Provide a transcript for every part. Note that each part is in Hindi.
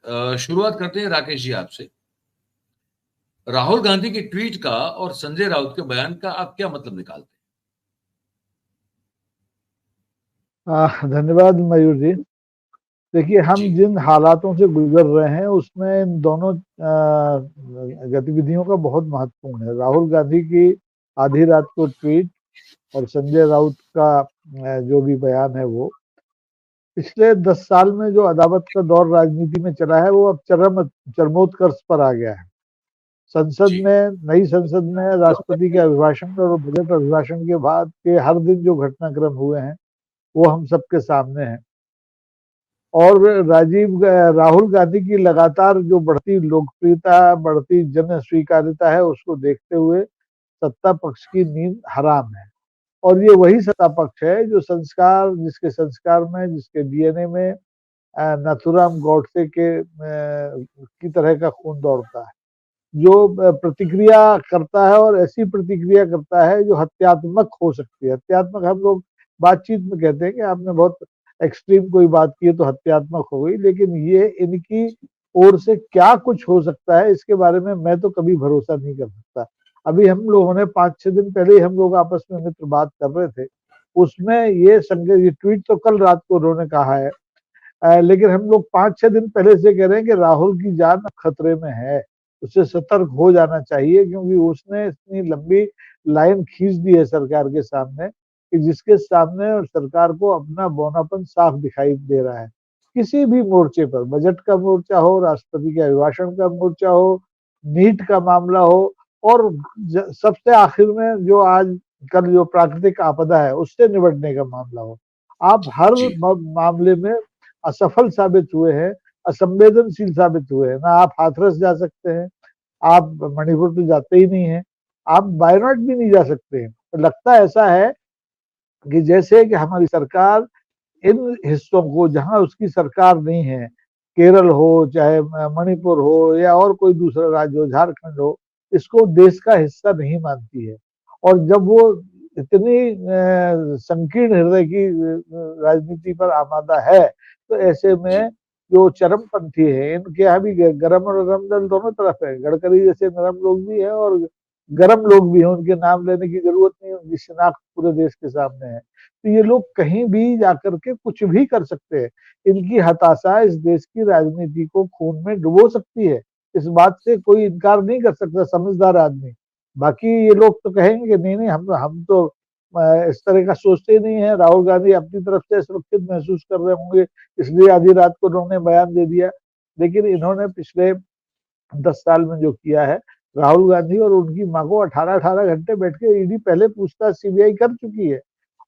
शुरुआत करते हैं राकेश जी आपसे। राहुल गांधी के ट्वीट का और संजय राउत के बयान का आप क्या मतलब निकालते धन्यवाद मयूर जी। देखिए, हैं? हम जी, जिन हालातों से गुजर रहे हैं उसमें इन दोनों गतिविधियों का बहुत महत्वपूर्ण है। राहुल गांधी की आधी रात को ट्वीट और संजय राउत का जो भी बयान है, वो पिछले 10 साल में जो अदावत का दौर राजनीति में चला है, वो अब चरमोत्कर्ष पर आ गया है। संसद जी, में, नई संसद में राष्ट्रपति के अभिभाषण और बजट अभिभाषण के बाद के हर दिन जो घटनाक्रम हुए हैं, वो हम सबके सामने हैं। और राहुल गांधी की लगातार जो बढ़ती लोकप्रियता, बढ़ती जन स्वीकार्यता है, उसको देखते हुए सत्ता पक्ष की नींद हराम है। और ये वही सत्ता पक्ष है जो जिसके संस्कार में, जिसके डीएनए में नाथुराम गॉडसे की तरह का खून दौड़ता है, जो प्रतिक्रिया करता है, और ऐसी प्रतिक्रिया करता है जो हत्यात्मक हो सकती है। हत्यात्मक हम लोग बातचीत में कहते हैं कि आपने बहुत एक्सट्रीम कोई बात की है तो हत्यात्मक हो गई, लेकिन ये इनकी ओर से क्या कुछ हो सकता है, इसके बारे में मैं तो कभी भरोसा नहीं कर सकता। अभी हम लोगों ने 5-6 दिन पहले ही हम लोग आपस में मित्र बात कर रहे थे, उसमें ये ट्वीट तो कल रात को उन्होंने कहा है, लेकिन हम लोग 5-6 दिन पहले से कह रहे हैं कि राहुल की जान खतरे में है, उससे सतर्क हो जाना चाहिए, क्योंकि उसने इतनी लंबी लाइन खींच दी है सरकार के सामने कि जिसके सामने सरकार को अपना बौनापन साफ दिखाई दे रहा है। किसी भी मोर्चे पर, बजट का मोर्चा हो, राष्ट्रपति के अभिभाषण का मोर्चा हो, नीट का मामला हो, और सबसे आखिर में जो आज कल जो प्राकृतिक आपदा है उससे निपटने का मामला हो, आप हर जी, मामले में असफल साबित हुए हैं, असंवेदनशील साबित हुए हैं। ना आप हाथरस जा सकते हैं, आप मणिपुर तो जाते ही नहीं है, आप वायनाड भी नहीं जा सकते हैं। तो लगता ऐसा है कि जैसे कि हमारी सरकार इन हिस्सों को, जहां उसकी सरकार नहीं है, केरल हो, चाहे मणिपुर हो, या और कोई दूसरा राज्य हो, झारखंड हो, इसको देश का हिस्सा नहीं मानती है। और जब वो इतनी संकीर्ण हृदय की राजनीति पर आमादा है, तो ऐसे जी, में जो चरमपंथी है, इनके यहाँ भी गरम और नरम दल दोनों तरफ है। गडकरी जैसे नरम लोग भी हैं और गरम लोग भी हैं, उनके नाम लेने की जरूरत नहीं, उनकी शिनाख्त पूरे देश के सामने है। तो ये लोग कहीं भी जाकर के कुछ भी कर सकते हैं। इनकी हताशा इस देश की राजनीति को खून में डुबो सकती है, इस बात से कोई इनकार नहीं कर सकता समझदार आदमी। बाकी ये लोग तो कहेंगे कि नहीं नहीं, हम तो इस तरह का सोचते ही नहीं है, राहुल गांधी अपनी तरफ से सुरक्षित महसूस कर रहे होंगे, इसलिए आधी रात को उन्होंने बयान दे दिया। लेकिन इन्होंने पिछले 10 साल में जो किया है, राहुल गांधी और उनकी माँ को 18-18 घंटे बैठ के ईडी पहले पूछताछ सीबीआई कर चुकी है।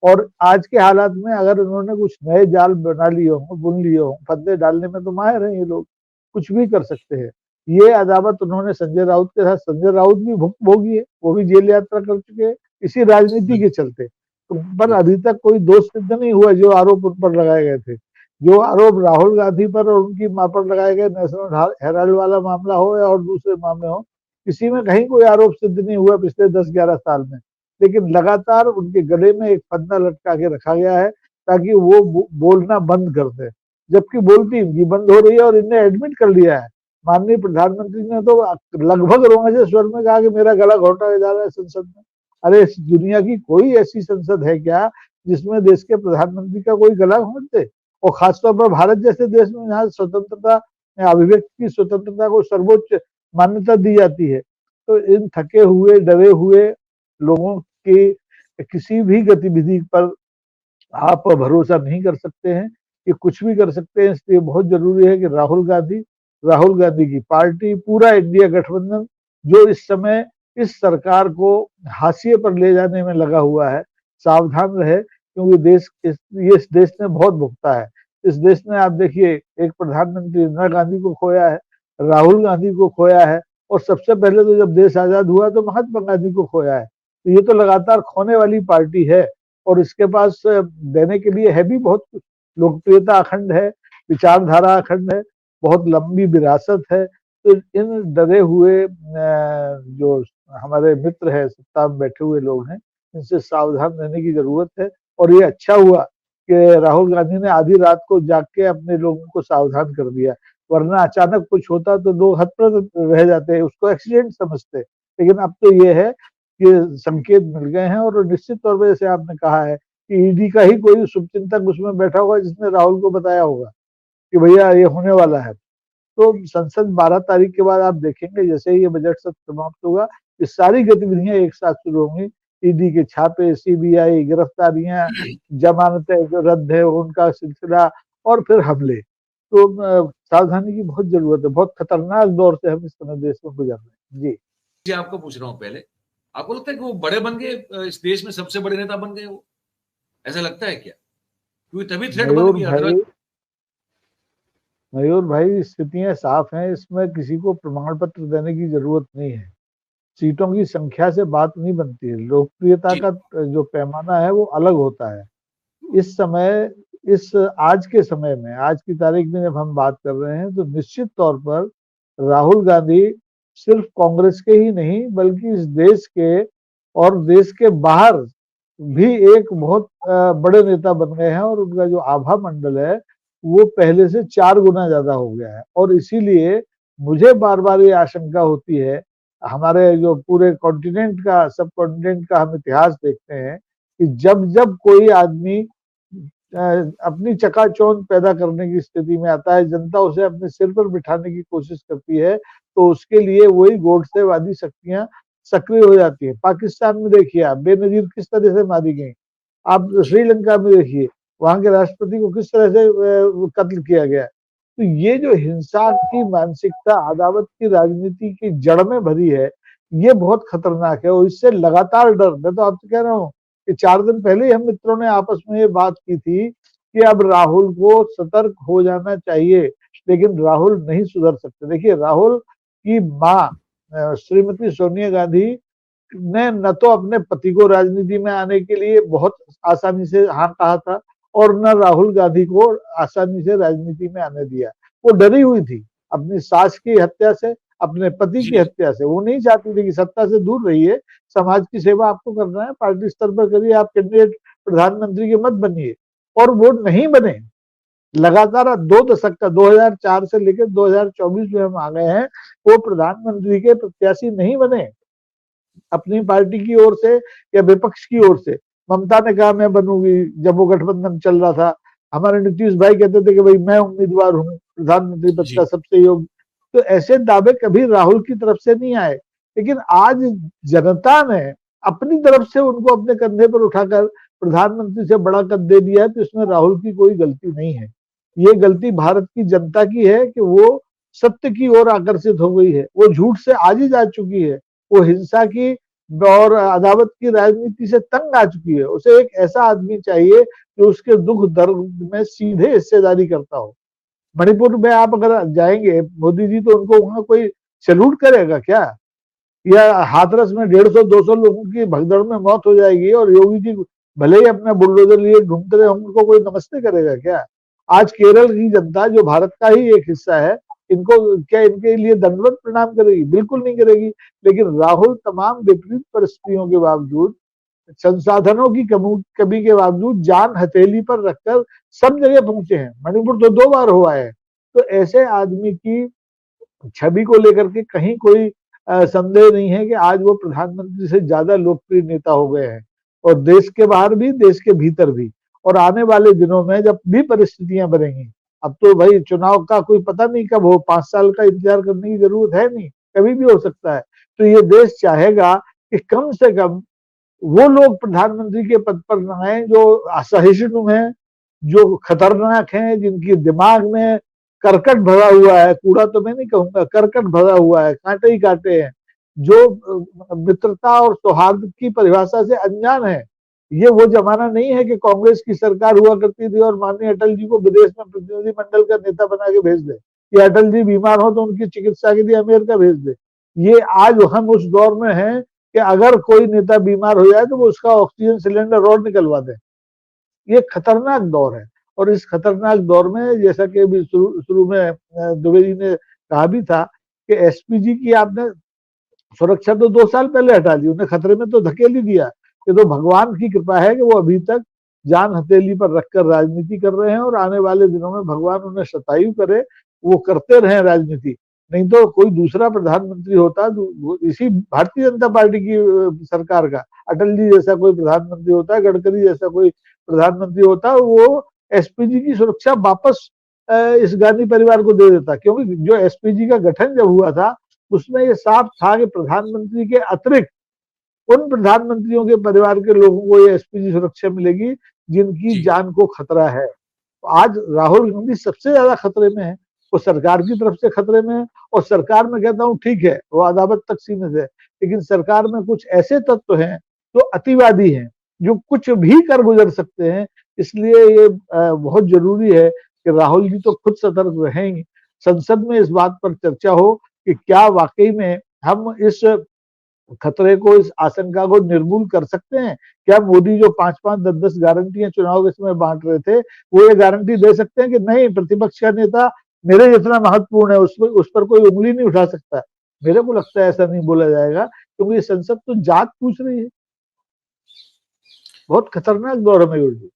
और आज के हालात में अगर उन्होंने कुछ नए जाल बना लिए हों, बुन लिए हों, फंदे डालने में तो माहिर हैं ये लोग, कुछ भी कर सकते हैं। ये अदावत उन्होंने संजय राउत के साथ, संजय राउत भी भुक्तभोगी है, वो भी जेल यात्रा कर चुके हैं इसी राजनीति के चलते। तो पर अभी तक कोई दोष सिद्ध नहीं हुआ जो आरोप उन पर लगाए गए थे। जो आरोप राहुल गांधी पर और उनकी मां पर लगाए गए, नेशनल हेराल्ड वाला मामला हो या और दूसरे मामले हो, किसी में कहीं कोई आरोप सिद्ध नहीं हुआ पिछले 10-11 साल में। लेकिन लगातार उनके गले में एक फंदा लटका के रखा गया है ताकि वो बोलना बंद कर दे, जबकि बोलती इनकी बंद हो रही है। और इनने एडमिट कर लिया है, माननीय प्रधानमंत्री ने तो लगभग रोमांचक स्वर में कहा कि मेरा गला घोटा जा रहा है संसद में। अरे, इस दुनिया की कोई ऐसी संसद है क्या जिसमें देश के प्रधानमंत्री का कोई गला घोट दे? और खासतौर पर भारत जैसे देश में जहाँ स्वतंत्रता, अभिव्यक्ति की स्वतंत्रता को सर्वोच्च मान्यता दी जाती है। तो इन थके हुए, डरे हुए लोगों की किसी भी गतिविधि पर आप भरोसा नहीं कर सकते हैं, कि कुछ भी कर सकते हैं। इसलिए बहुत जरूरी है कि राहुल गांधी की पार्टी, पूरा इंडिया गठबंधन जो इस समय इस सरकार को हाशिए पर ले जाने में लगा हुआ है, सावधान रहे, क्योंकि इस देश ने बहुत भुगता है। इस देश ने, आप देखिए, एक प्रधानमंत्री इंदिरा गांधी को खोया है, राहुल गांधी को खोया है, और सबसे पहले तो जब देश आजाद हुआ तो महात्मा गांधी को खोया है। तो ये तो लगातार खोने वाली पार्टी है, और इसके पास देने के लिए है भी बहुत कुछ। लोकप्रियता अखंड है, विचारधारा अखंड है, बहुत लंबी विरासत है। तो इन डरे हुए जो हमारे मित्र है, सत्ता में बैठे हुए लोग हैं, इनसे सावधान रहने की जरूरत है। और ये अच्छा हुआ कि राहुल गांधी ने आधी रात को जाग के अपने लोगों को सावधान कर दिया। वरना अचानक कुछ होता तो लोग हतप्रभ रह जाते, उसको एक्सीडेंट समझते। लेकिन अब तो ये है कि संकेत मिल गए हैं, और निश्चित तौर पर जैसे आपने कहा है कि ईडी का ही कोई शुभचिंतक उसमें बैठा होगा जिसने राहुल को बताया होगा कि भैया ये होने वाला है। तो संसद 12 तारीख के बाद आप देखेंगे जैसे ही ये बजट सत्र समाप्त होगा, ये सारी गतिविधियां एक साथ शुरू होंगी। ईडी के छापे, सीबीआई गिरफ्तारियां, जमानतें जो रद्द है उनका सिलसिला, और फिर हमले। तो सावधानी की बहुत जरूरत है। बहुत खतरनाक दौर से हम इस समय देश में गुजर रहे हैं। जी आपको पूछ रहा हूँ पहले, आपको लगता है कि वो बड़े बन गए, इस देश में सबसे बड़े नेता बन गए वो? ऐसा लगता है क्या? क्योंकि तभी थ्रेट बन गई। मयूर भाई स्थितियां साफ हैं, इसमें किसी को प्रमाण पत्र देने की जरूरत नहीं है। सीटों की संख्या से बात नहीं बनती है, लोकप्रियता का जो पैमाना है वो अलग होता है। इस समय, इस आज के समय में, आज की तारीख में जब हम बात कर रहे हैं, तो निश्चित तौर पर राहुल गांधी सिर्फ कांग्रेस के ही नहीं बल्कि इस देश के और देश के बाहर भी एक बहुत बड़े नेता बन गए हैं, और उनका जो आभा मंडल है वो पहले से 4 गुना ज्यादा हो गया है। और इसीलिए मुझे बार बार ये आशंका होती है, हमारे जो पूरे कॉन्टिनेंट का, सब कॉन्टिनेंट का हम इतिहास देखते हैं कि जब जब कोई आदमी अपनी चकाचौंध पैदा करने की स्थिति में आता है, जनता उसे अपने सिर पर बिठाने की कोशिश करती है, तो उसके लिए वही गोडसेवादी शक्तियां सक्रिय हो जाती है। पाकिस्तान में देखिए आप, बेनजीर किस तरह से मारी गई। आप श्रीलंका में देखिए, वहां के राष्ट्रपति को किस तरह से कत्ल किया गया। तो ये जो हिंसा की मानसिकता, अदावत की राजनीति की जड़ में भरी है, ये बहुत खतरनाक है। और इससे लगातार डर, मैं तो आपसे कह रहा हूँ कि 4 दिन पहले ही हम मित्रों ने आपस में ये बात की थी कि अब राहुल को सतर्क हो जाना चाहिए, लेकिन राहुल नहीं सुधर सकते। देखिए, राहुल की माँ श्रीमती सोनिया गांधी ने न तो अपने पति को राजनीति में आने के लिए बहुत आसानी से हाँ कहा था, और न राहुल गांधी को आसानी से राजनीति में आने दिया। वो डरी हुई थी अपनी सास की हत्या से, अपने पति की हत्या से। वो नहीं चाहती थी कि सत्ता से दूर रहिए, समाज की सेवा आपको करना है, पार्टी स्तर पर करिए, आप कैंडिडेट प्रधानमंत्री के मत बनिए। और वो नहीं बने। लगातार 2 दशक का, 2004 से लेकर 2024 में हम आ गए हैं, वो प्रधानमंत्री के प्रत्याशी नहीं बने अपनी पार्टी की ओर से या विपक्ष की ओर से। ममता ने कहा मैं बनूंगी, जब वो गठबंधन चल रहा था। हमारे नीतीश भाई कहते थे कि भाई मैं उम्मीदवार हूँ प्रधानमंत्री पद का सबसे योग्य। तो ऐसे दावे कभी राहुल की तरफ से नहीं आए, लेकिन आज जनता ने अपनी तरफ से उनको अपने कंधे पर उठाकर प्रधानमंत्री से बड़ा कद दे दिया है। तो इसमें राहुल की कोई गलती नहीं है। ये गलती भारत की जनता की है कि वो सत्य की ओर आकर्षित हो गई है। वो झूठ से आज ही जा चुकी है, वो हिंसा की और अदावत की राजनीति से तंग आ चुकी है। उसे एक ऐसा आदमी चाहिए जो उसके दुख दर्द में सीधे हिस्सेदारी करता हो। मणिपुर में आप अगर जाएंगे, मोदी जी तो उनको वहां कोई सैल्यूट करेगा क्या? या हाथरस में 150-200 लोगों की भगदड़ में मौत हो जाएगी और योगी जी भले ही अपना बुलडोजर लिए घूमते रहे, उनको कोई नमस्ते करेगा क्या? आज केरल की जनता जो भारत का ही एक हिस्सा है, इनको क्या इनके लिए दंडवत प्रणाम करेगी? बिल्कुल नहीं करेगी। लेकिन राहुल तमाम विपरीत परिस्थितियों के बावजूद, संसाधनों की कमी के बावजूद जान हथेली पर रखकर सब जगह पहुंचे हैं। मणिपुर तो 2 बार हुआ है। तो ऐसे आदमी की छवि को लेकर के कहीं कोई संदेह नहीं है कि आज वो प्रधानमंत्री से ज्यादा लोकप्रिय नेता हो गए हैं, और देश के बाहर भी, देश के भीतर भी। और आने वाले दिनों में जब भी परिस्थितियां बनेंगी, अब तो भाई चुनाव का कोई पता नहीं कब हो, 5 साल का इंतजार करने की जरूरत है नहीं, कभी भी हो सकता है। तो ये देश चाहेगा कि कम से कम वो लोग प्रधानमंत्री के पद पर न आए जो असहिष्णु हैं, जो खतरनाक हैं, जिनकी दिमाग में करकट भरा हुआ है। कूड़ा तो मैं नहीं कहूंगा, करकट भरा हुआ है, कांटे ही कांटे हैं, जो मित्रता और सौहार्द की परिभाषा से अनजान है। ये वो जमाना नहीं है कि कांग्रेस की सरकार हुआ करती थी और माननीय अटल जी को विदेश में प्रतिनिधि मंडल का नेता बना के भेज दे, या अटल जी बीमार हो तो उनकी चिकित्सा के लिए अमेरिका भेज दे। ये आज हम उस दौर में हैं कि अगर कोई नेता बीमार हो जाए तो वो उसका ऑक्सीजन सिलेंडर और निकलवा दे। ये खतरनाक दौर है। और इस खतरनाक दौर में, जैसा कि अभी शुरू में दुबे जी ने कहा भी था कि एसपीजी की आपने सुरक्षा तो 2 साल पहले हटा दी, उन्हें खतरे में तो धकेल ही दिया। ये तो भगवान की कृपा है कि वो अभी तक जान हथेली पर रखकर राजनीति कर रहे हैं, और आने वाले दिनों में भगवान उन्हें शतायु करे वो करते रहे राजनीति। नहीं तो कोई दूसरा प्रधानमंत्री होता, इसी भारतीय जनता पार्टी की सरकार का, अटल जी जैसा कोई प्रधानमंत्री होता, गडकरी जैसा कोई प्रधानमंत्री होता, वो एसपीजी की सुरक्षा वापस इस गांधी परिवार को दे देता। क्योंकि जो एसपीजी का गठन जब हुआ था उसमें ये साफ था कि प्रधानमंत्री के अतिरिक्त उन प्रधानमंत्रियों के परिवार के लोगों को ये एसपीजी सुरक्षा मिलेगी जिनकी जान को खतरा है। तो आज राहुल गांधी सबसे ज्यादा खतरे में है, वो सरकार की तरफ से खतरे में है। और सरकार में कहता हूं ठीक है वो अदावत तक सीमित है, लेकिन सरकार में कुछ ऐसे तत्व हैं जो अतिवादी हैं, जो कुछ भी कर गुजर सकते हैं। इसलिए ये बहुत जरूरी है कि राहुल जी तो खुद सतर्क रहें, संसद में इस बात पर चर्चा हो कि क्या वाकई में हम इस खतरे को, इस आशंका को निर्मूल कर सकते हैं। क्या मोदी जो 5-5, 10-10 गारंटियां चुनाव के समय बांट रहे थे, वो ये गारंटी दे सकते हैं कि नहीं प्रतिपक्ष का नेता मेरे जितना महत्वपूर्ण है, उस पर कोई उंगली नहीं उठा सकता। मेरे को लगता है ऐसा नहीं बोला जाएगा, क्योंकि संसद तो जात पूछ रही है। बहुत खतरनाक दौर है मयूर जी।